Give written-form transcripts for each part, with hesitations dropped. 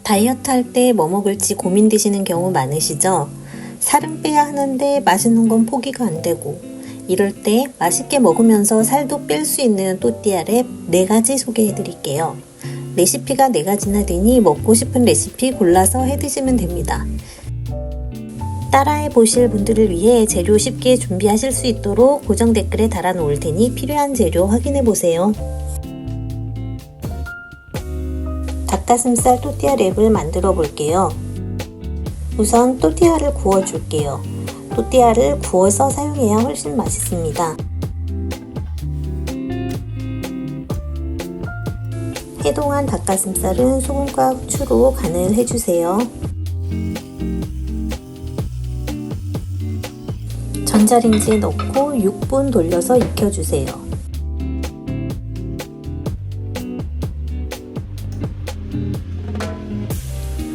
다이어트 할 때 뭐 먹을지 고민되시는 경우 많으시죠? 살은 빼야 하는데 맛있는 건 포기가 안 되고, 이럴 때 맛있게 먹으면서 살도 뺄 수 있는 또띠아랩 4가지 소개해 드릴게요. 레시피가 4가지나 되니 먹고 싶은 레시피 골라서 해 드시면 됩니다. 따라해 보실 분들을 위해 재료 쉽게 준비하실 수 있도록 고정 댓글에 달아 놓을 테니 필요한 재료 확인해 보세요. 닭가슴살 또띠아랩을 만들어 볼게요. 우선 또띠아를 구워 줄게요. 또띠아를 구워서 사용해야 훨씬 맛있습니다. 해동한 닭가슴살은 소금과 후추로 간을 해주세요. 전자레인지에 넣고 6분 돌려서 익혀주세요.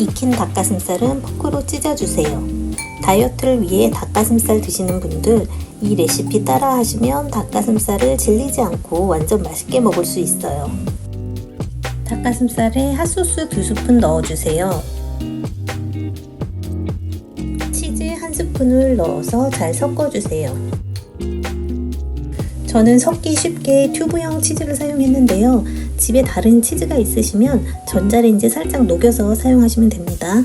익힌 닭가슴살은 포크로 찢어주세요. 다이어트를 위해 닭가슴살 드시는 분들 이 레시피 따라 하시면 닭가슴살을 질리지 않고 완전 맛있게 먹을 수 있어요. 닭가슴살에 핫소스 2스푼 넣어주세요. 치즈 1스푼을 넣어서 잘 섞어주세요. 저는 섞기 쉽게 튜브형 치즈를 사용했는데요. 집에 다른 치즈가 있으시면 전자레인지에 살짝 녹여서 사용하시면 됩니다.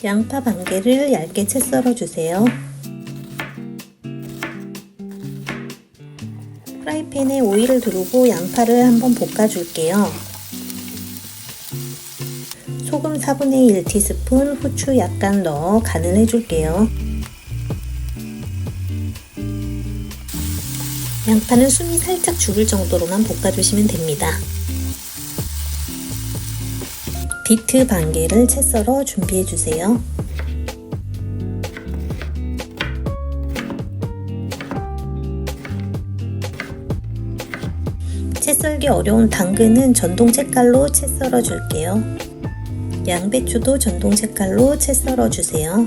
양파 반개를 얇게 채 썰어주세요. 프라이팬에 오일을 두르고 양파를 한번 볶아줄게요. 소금 4분의 1티스푼, 후추 약간 넣어 간을 해줄게요. 양파는 숨이 살짝 죽을 정도로만 볶아주시면 됩니다. 비트 반개를 채 썰어 준비해주세요. 채 썰기 어려운 당근은 전동 채칼로 채 썰어 줄게요. 양배추도 전동 채칼로 채 썰어 주세요.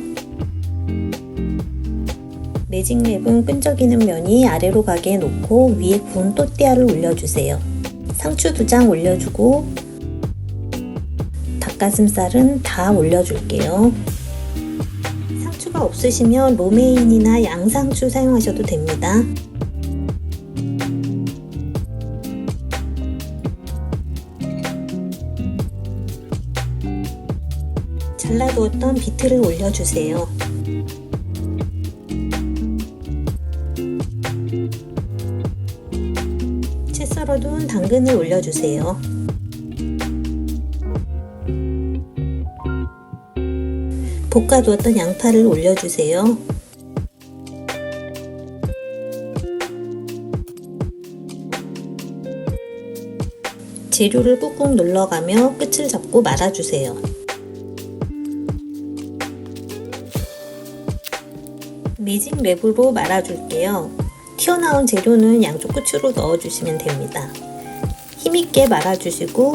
매직랩은 끈적이는 면이 아래로 가게 놓고 위에 구운 또띠아를 올려주세요. 상추 2장 올려주고 닭가슴살은 다 올려줄게요. 상추가 없으시면 로메인이나 양상추 사용하셔도 됩니다. 잘라두었던 비트를 올려주세요. 채 썰어둔 당근을 올려주세요. 볶아두었던 양파를 올려주세요. 재료를 꾹꾹 눌러가며 끝을 잡고 말아주세요. 매직랩으로 말아줄게요. 튀어나온 재료는 양쪽 끝으로 넣어주시면 됩니다. 힘있게 말아주시고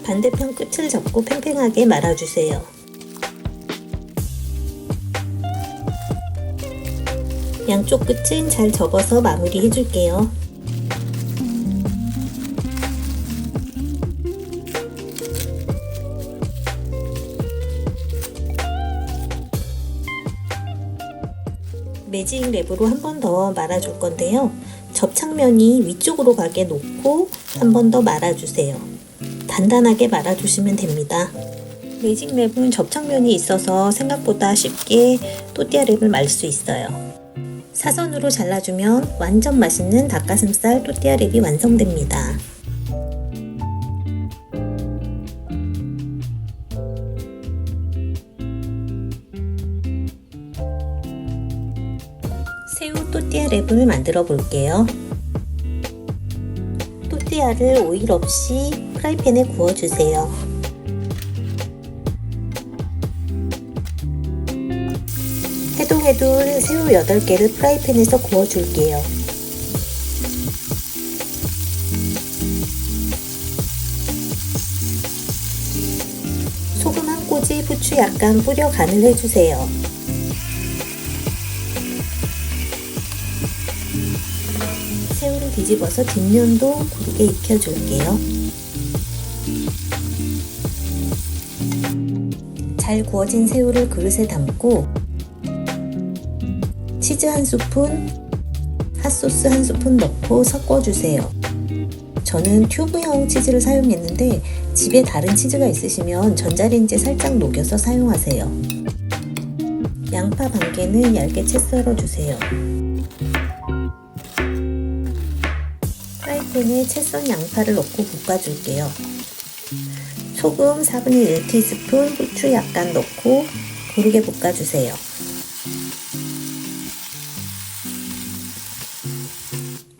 반대편 끝을 잡고 팽팽하게 말아주세요. 양쪽 끝은 잘 접어서 마무리 해줄게요. 매직랩으로 한 번 더 말아줄 건데요. 접착면이 위쪽으로 가게 놓고 한 번 더 말아주세요. 단단하게 말아주시면 됩니다. 매직랩은 접착면이 있어서 생각보다 쉽게 또띠아랩을 말 수 있어요. 사선으로 잘라주면 완전 맛있는 닭가슴살 또띠아랩이 완성됩니다. 새우 또띠아랩을 만들어 볼게요. 또띠아를 오일 없이 프라이팬에 구워주세요. 해동해둔 새우 8개를 프라이팬에서 구워줄게요. 소금 한 꼬집, 후추 약간 뿌려 간을 해주세요. 새우를 뒤집어서 뒷면도 고르게 익혀줄게요. 잘 구워진 새우를 그릇에 담고 치즈 한 스푼, 핫소스 한 스푼 넣고 섞어주세요. 저는 튜브형 치즈를 사용했는데 집에 다른 치즈가 있으시면 전자레인지에 살짝 녹여서 사용하세요. 양파 반 개는 얇게 채 썰어주세요. 프라이팬에 채 썬 양파를 넣고 볶아줄게요. 소금 4분의 1티스푼, 후추 약간 넣고 고르게 볶아주세요.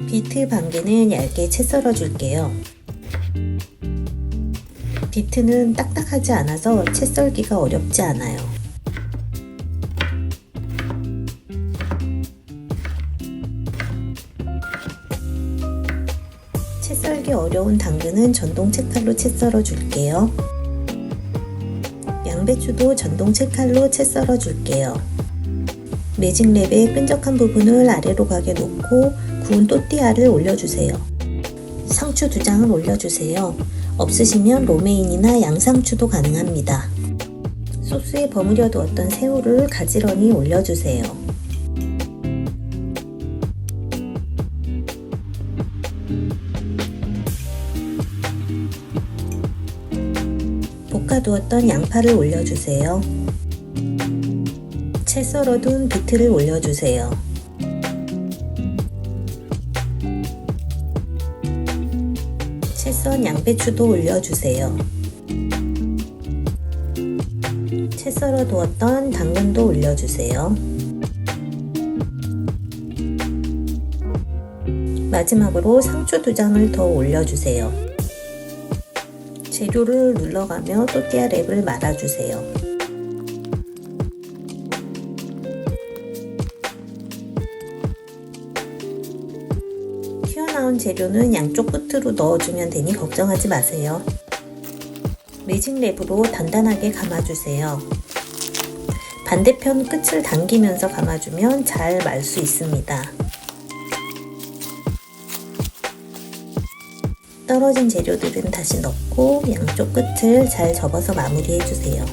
비트 반 개는 얇게 채 썰어줄게요. 비트는 딱딱하지 않아서 채 썰기가 어렵지 않아요. 채 썰기 어려운 당근은 전동 채칼로 채 썰어줄게요. 양배추도 전동 채칼로 채 썰어줄게요. 매직랩에 끈적한 부분을 아래로 가게 놓고 구운 또띠아를 올려주세요. 상추 2장을 올려주세요. 없으시면 로메인이나 양상추도 가능합니다. 소스에 버무려 두었던 새우를 가지런히 올려주세요. 볶아두었던 양파를 올려주세요. 채 썰어둔 비트를 올려주세요. 채 썬 양배추도 올려주세요. 채 썰어 두었던 당근도 올려주세요. 마지막으로 상추 2장을 더 올려주세요. 재료를 눌러가며 또띠아 랩을 말아주세요. 튀어나온 재료는 양쪽 끝으로 넣어주면 되니 걱정하지 마세요. 매직랩으로 단단하게 감아주세요. 반대편 끝을 당기면서 감아주면 잘 말 수 있습니다. 떨어진 재료들은 다시 넣고 양쪽 끝을 잘 접어서 마무리해주세요.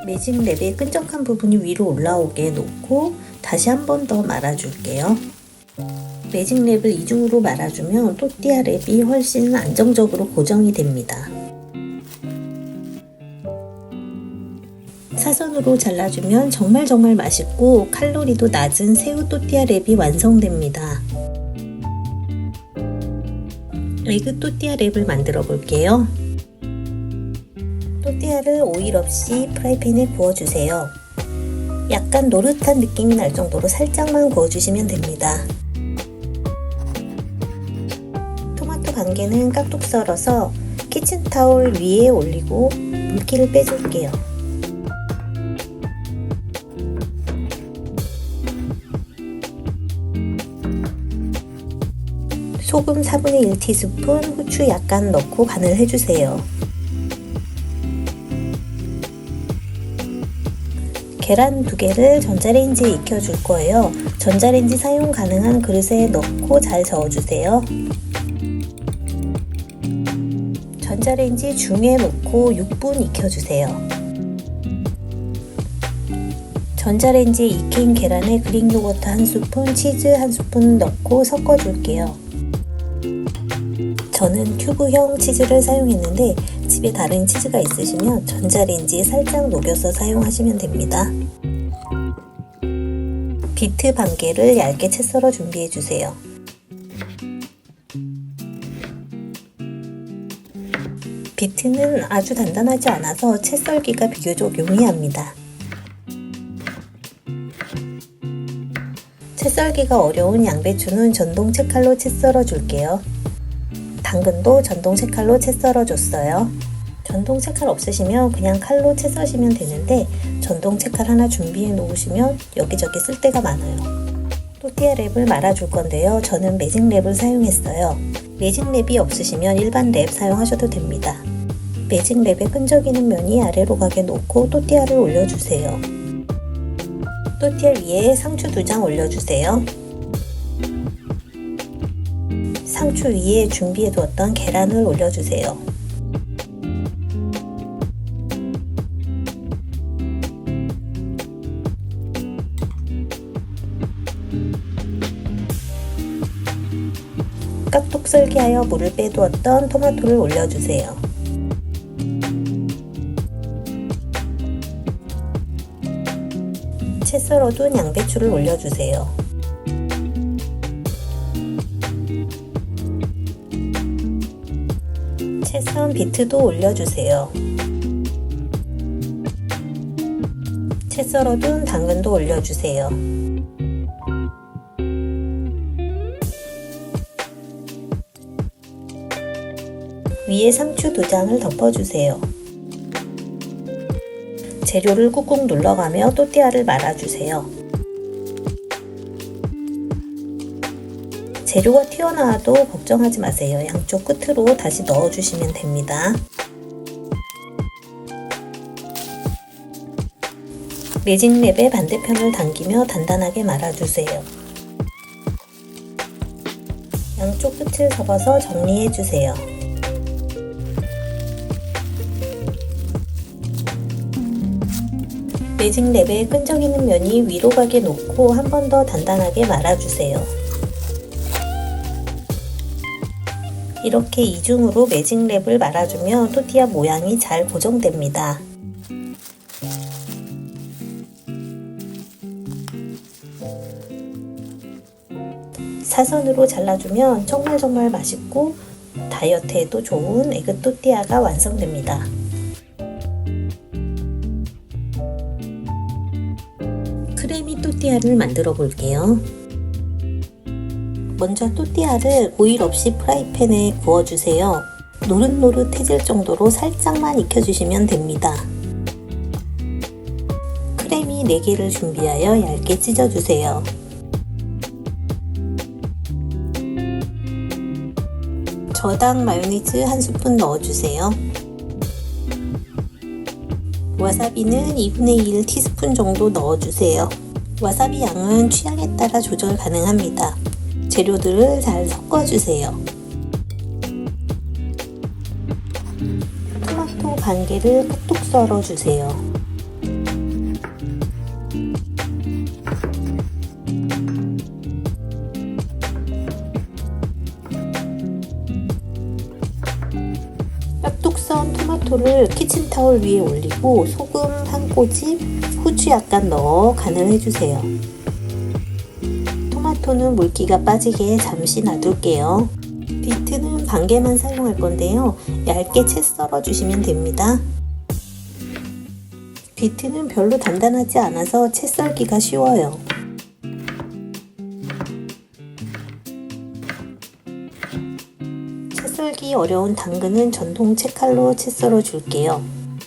매직랩의 끈적한 부분이 위로 올라오게 놓고 다시 한 번 더 말아줄게요. 매직랩을 이중으로 말아주면 또띠아 랩이 훨씬 안정적으로 고정이 됩니다. 사선으로 잘라주면 정말 맛있고 칼로리도 낮은 새우 또띠아 랩이 완성됩니다. 에그 또띠아 랩을 만들어 볼게요. 또띠아를 오일 없이 프라이팬에 구워주세요. 약간 노릇한 느낌이 날 정도로 살짝만 구워주시면 됩니다. 토마토 반 개는 깍둑 썰어서 키친타올 위에 올리고 물기를 빼줄게요. 소금 4분의 1티스푼, 후추 약간 넣고 간을 해주세요. 계란 2개를 전자레인지에 익혀줄 거예요. 전자레인지 사용 가능한 그릇에 넣고 잘 저어주세요. 전자레인지 중에 놓고 6분 익혀주세요. 전자레인지에 익힌 계란에 그릭 요거트 1스푼, 치즈 1스푼 넣고 섞어줄게요. 저는 큐브형 치즈를 사용했는데 집에 다른 치즈가 있으시면 전자레인지에 살짝 녹여서 사용하시면 됩니다. 비트 반 개를 얇게 채 썰어 준비해주세요. 비트는 아주 단단하지 않아서 채 썰기가 비교적 용이합니다. 채 썰기가 어려운 양배추는 전동 채칼로 채 썰어 줄게요. 당근도 전동 채칼로 채 썰어 줬어요. 전동 채칼 없으시면 그냥 칼로 채 써시면 되는데 전동 채칼 하나 준비해 놓으시면 여기저기 쓸 데가 많아요. 또띠아 랩을 말아 줄 건데요. 저는 매직랩을 사용했어요. 매직랩이 없으시면 일반 랩 사용하셔도 됩니다. 매직랩에 끈적이는 면이 아래로 가게 놓고 또띠아를 올려주세요. 또띠아 위에 상추 2장 올려주세요. 상추 위에 준비해 두었던 계란을 올려주세요. 깍둑 썰기하여 물을 빼두었던 토마토를 올려주세요. 채 썰어둔 양배추를 올려주세요. 채 썬 비트도 올려주세요. 채 썰어둔 당근도 올려주세요. 위에 상추 2장을 덮어주세요. 재료를 꾹꾹 눌러가며 또띠아를 말아주세요. 재료가 튀어나와도 걱정하지 마세요. 양쪽 끝으로 다시 넣어주시면 됩니다. 매직랩의 반대편을 당기며 단단하게 말아주세요. 양쪽 끝을 접어서 정리해주세요. 매직랩에 끈적이는 면이 위로 가게 놓고 한 번 더 단단하게 말아주세요. 이렇게 이중으로 매직랩을 말아주면 또띠아 모양이 잘 고정됩니다. 사선으로 잘라주면 정말 맛있고 다이어트에도 좋은 에그 또띠아가 완성됩니다. 크레미 또띠아를 만들어 볼게요. 먼저 또띠아를 오일 없이 프라이팬에 구워주세요. 노릇노릇해질 정도로 살짝만 익혀주시면 됩니다. 크레미 4개를 준비하여 얇게 찢어주세요. 저당 마요네즈 1스푼 넣어주세요. 와사비는 2분의 1 티스푼 정도 넣어주세요. 와사비 양은 취향에 따라 조절 가능합니다. 재료들을 잘 섞어주세요. 토마토 반 개를 꾹꾹 썰어주세요. 깍둑 썬 토마토를 키친타올 위에 올리고 소금 한 꼬집, 후추 약간 넣어 간을 해주세요. 토마토는 물기가 빠지게 잠시 놔둘게요. 비트는 반 개만 사용할 건데요. 얇게 채 썰어 주시면 됩니다. 비트는 별로 단단하지 않아서 채 썰기가 쉬워요. 채 썰기 어려운 당근은 전동 채칼로 채 썰어 줄게요.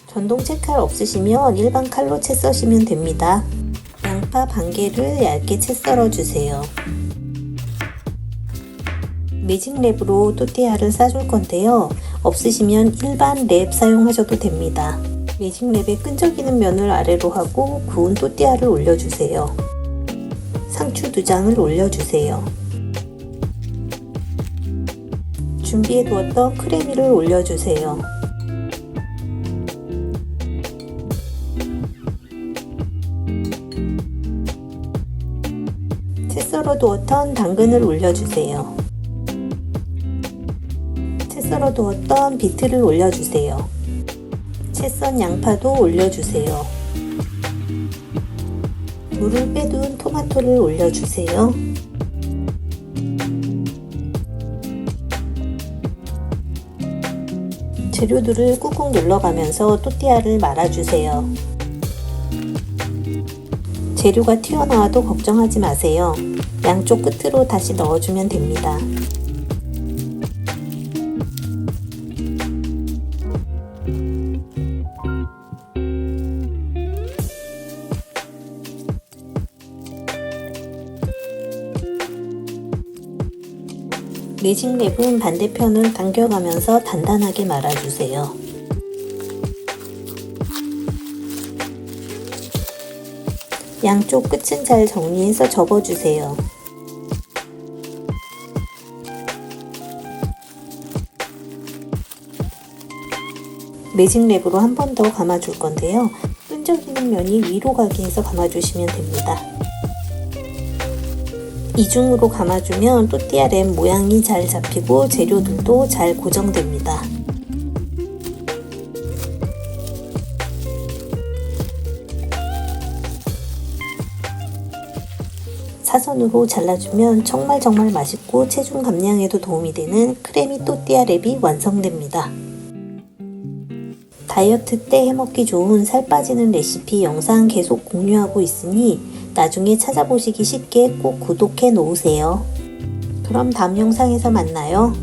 전동 채칼 없으시면 일반 칼로 채 써시면 됩니다. 양파 반 개를 얇게 채 썰어 주세요. 매직랩으로 또띠아를 싸줄 건데요. 없으시면 일반 랩 사용하셔도 됩니다. 매직랩에 끈적이는 면을 아래로 하고 구운 또띠아를 올려주세요. 상추 2장을 올려주세요. 준비해 두었던 크레미를 올려주세요. 채 썰어 두었던 당근을 올려주세요. 채 썰어 두었던 비트를 올려주세요. 채 썬 양파도 올려주세요. 물을 빼둔 토마토를 올려주세요. 재료들을 꾹꾹 눌러가면서 또띠아를 말아주세요. 재료가 튀어나와도 걱정하지 마세요. 양쪽 끝으로 다시 넣어주면 됩니다. 매직랩은 반대편을 당겨가면서 단단하게 양쪽 끝은 잘 정리해서 접어주세요. 매직 랩으로 한 번 더 감아줄 건데요. 끈적이는 면이 위로 가게 해서 감아주시면 됩니다. 이중으로 감아주면 또띠아 랩 모양이 잘 잡히고 재료들도 잘 고정됩니다. 사선으로 잘라주면 정말 맛있고 체중 감량에도 도움이 되는 크레미 또띠아 랩이 완성됩니다. 다이어트 때 해먹기 좋은 살 빠지는 레시피 영상 계속 공유하고 있으니 나중에 찾아보시기 쉽게 꼭 구독해 놓으세요. 그럼 다음 영상에서 만나요.